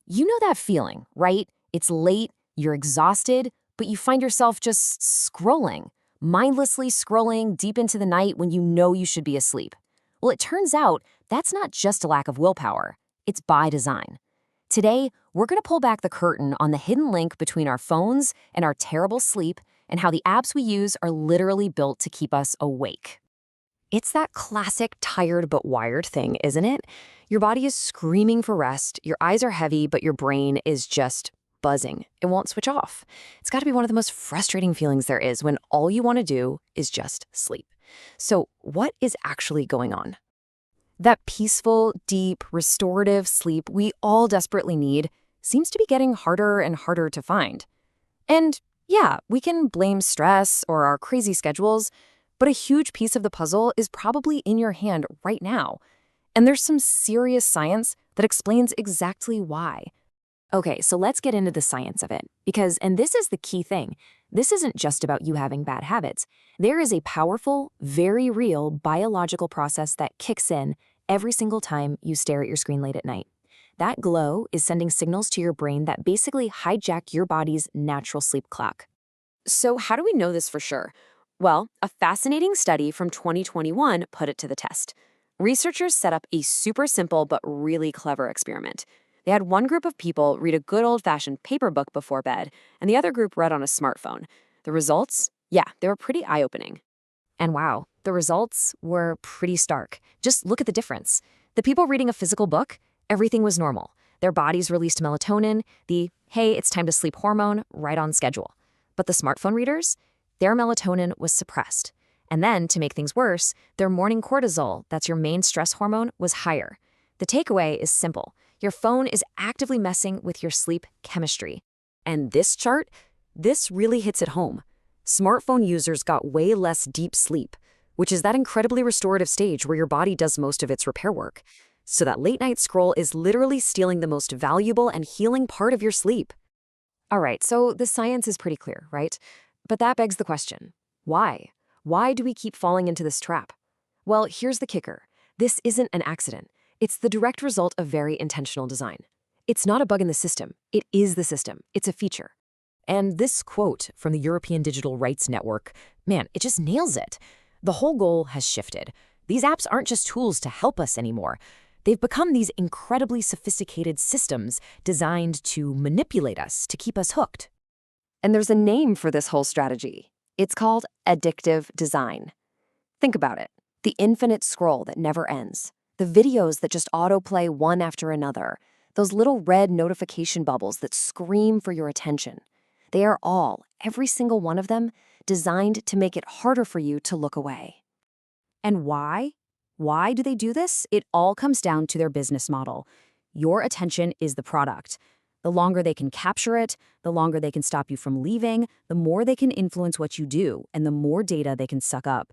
You know that feeling, right? It's late, you're exhausted, but you find yourself just scrolling, mindlessly scrolling deep into the night when you know you should be asleep. Well, it turns out that's not just a lack of willpower, it's by design. Today, we're going to pull back the curtain on the hidden link between our phones and our terrible sleep and how the apps we use are literally built to keep us awake. It's that classic tired but wired thing, isn't it? Your body is screaming for rest, your eyes are heavy, but your brain is just buzzing. It won't switch off. It's got to be one of the most frustrating feelings there is when all you want to do is just sleep. So, what is actually going on? That peaceful, deep, restorative sleep we all desperately need seems to be getting harder and harder to find. And yeah, we can blame stress or our crazy schedules, but a huge piece of the puzzle is probably in your hand right now. And there's some serious science that explains exactly why. Okay, so let's get into the science of it. Because, and this is the key thing, this isn't just about you having bad habits. There is a powerful, very real biological process that kicks in every single time you stare at your screen late at night. That glow is sending signals to your brain that basically hijack your body's natural sleep clock. So how do we know this for sure? Well, a fascinating study from 2021 put it to the test. Researchers set up a super simple but really clever experiment. They had one group of people read a good old-fashioned paper book before bed, and the other group read on a smartphone. The results? Yeah, they were pretty eye-opening. And wow, the results were pretty stark. Just look at the difference. The people reading a physical book, everything was normal. Their bodies released melatonin, the, hey, it's time to sleep hormone, right on schedule. But the smartphone readers? Their melatonin was suppressed. And then, to make things worse, their morning cortisol, that's your main stress hormone, was higher. The takeaway is simple. Your phone is actively messing with your sleep chemistry. And this chart, this really hits it home. Smartphone users got way less deep sleep, which is that incredibly restorative stage where your body does most of its repair work. So that late-night scroll is literally stealing the most valuable and healing part of your sleep. All right, so the science is pretty clear, right? But that begs the question, why? Why do we keep falling into this trap? Well, here's the kicker. This isn't an accident. It's the direct result of very intentional design. It's not a bug in the system. It is the system. It's a feature. And this quote from the European Digital Rights Network, man, it just nails it. The whole goal has shifted. These apps aren't just tools to help us anymore. They've become these incredibly sophisticated systems designed to manipulate us, to keep us hooked. And there's a name for this whole strategy. It's called addictive design. Think about it. The infinite scroll that never ends. The videos that just autoplay one after another. Those little red notification bubbles that scream for your attention. They are all, every single one of them, designed to make it harder for you to look away. And why? Why do they do this? It all comes down to their business model. Your attention is the product. The longer they can capture it, the longer they can stop you from leaving, the more they can influence what you do, and the more data they can suck up.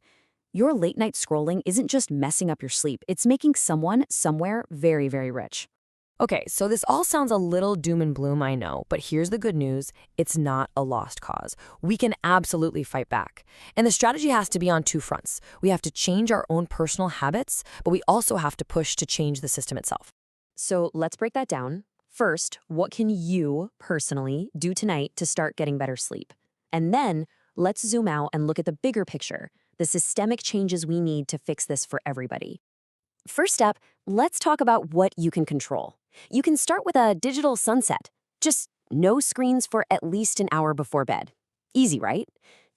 Your late-night scrolling isn't just messing up your sleep, it's making someone, somewhere, very, very rich. Okay, so this all sounds a little doom and gloom, I know, but here's the good news. It's not a lost cause. We can absolutely fight back. And the strategy has to be on two fronts. We have to change our own personal habits, but we also have to push to change the system itself. So let's break that down. First, what can you personally do tonight to start getting better sleep? And then let's zoom out and look at the bigger picture, the systemic changes we need to fix this for everybody. First up, let's talk about what you can control. You can start with a digital sunset. Just no screens for at least an hour before bed. Easy, right?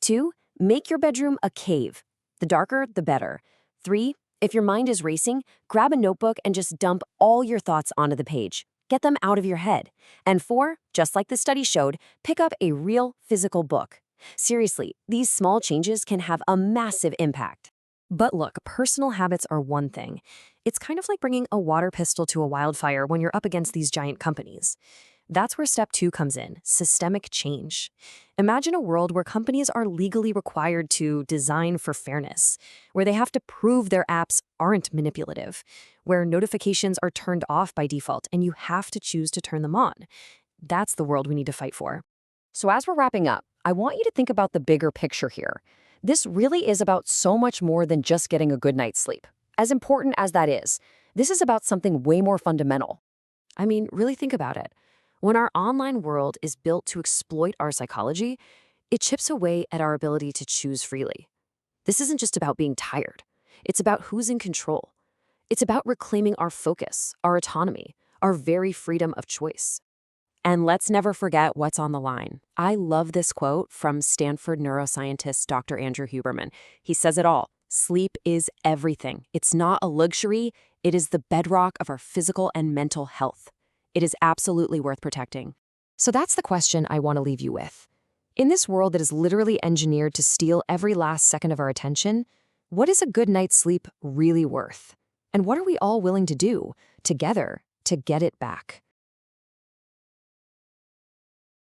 2, make your bedroom a cave. The darker, the better. 3, if your mind is racing, grab a notebook and just dump all your thoughts onto the page. Get them out of your head. And 4, just like the study showed, pick up a real physical book. Seriously, these small changes can have a massive impact. But look, personal habits are one thing. It's kind of like bringing a water pistol to a wildfire when you're up against these giant companies. That's where step 2 comes in, systemic change. Imagine a world where companies are legally required to design for fairness, where they have to prove their apps aren't manipulative, where notifications are turned off by default and you have to choose to turn them on. That's the world we need to fight for. So as we're wrapping up, I want you to think about the bigger picture here. This really is about so much more than just getting a good night's sleep. As important as that is, this is about something way more fundamental. I mean, really think about it. When our online world is built to exploit our psychology, it chips away at our ability to choose freely. This isn't just about being tired. It's about who's in control. It's about reclaiming our focus, our autonomy, our very freedom of choice. And let's never forget what's on the line. I love this quote from Stanford neuroscientist Dr. Andrew Huberman. He says it all. Sleep is everything. It's not a luxury. It is the bedrock of our physical and mental health. It is absolutely worth protecting. So that's the question I want to leave you with. In this world that is literally engineered to steal every last second of our attention, what is a good night's sleep really worth? And what are we all willing to do together to get it back?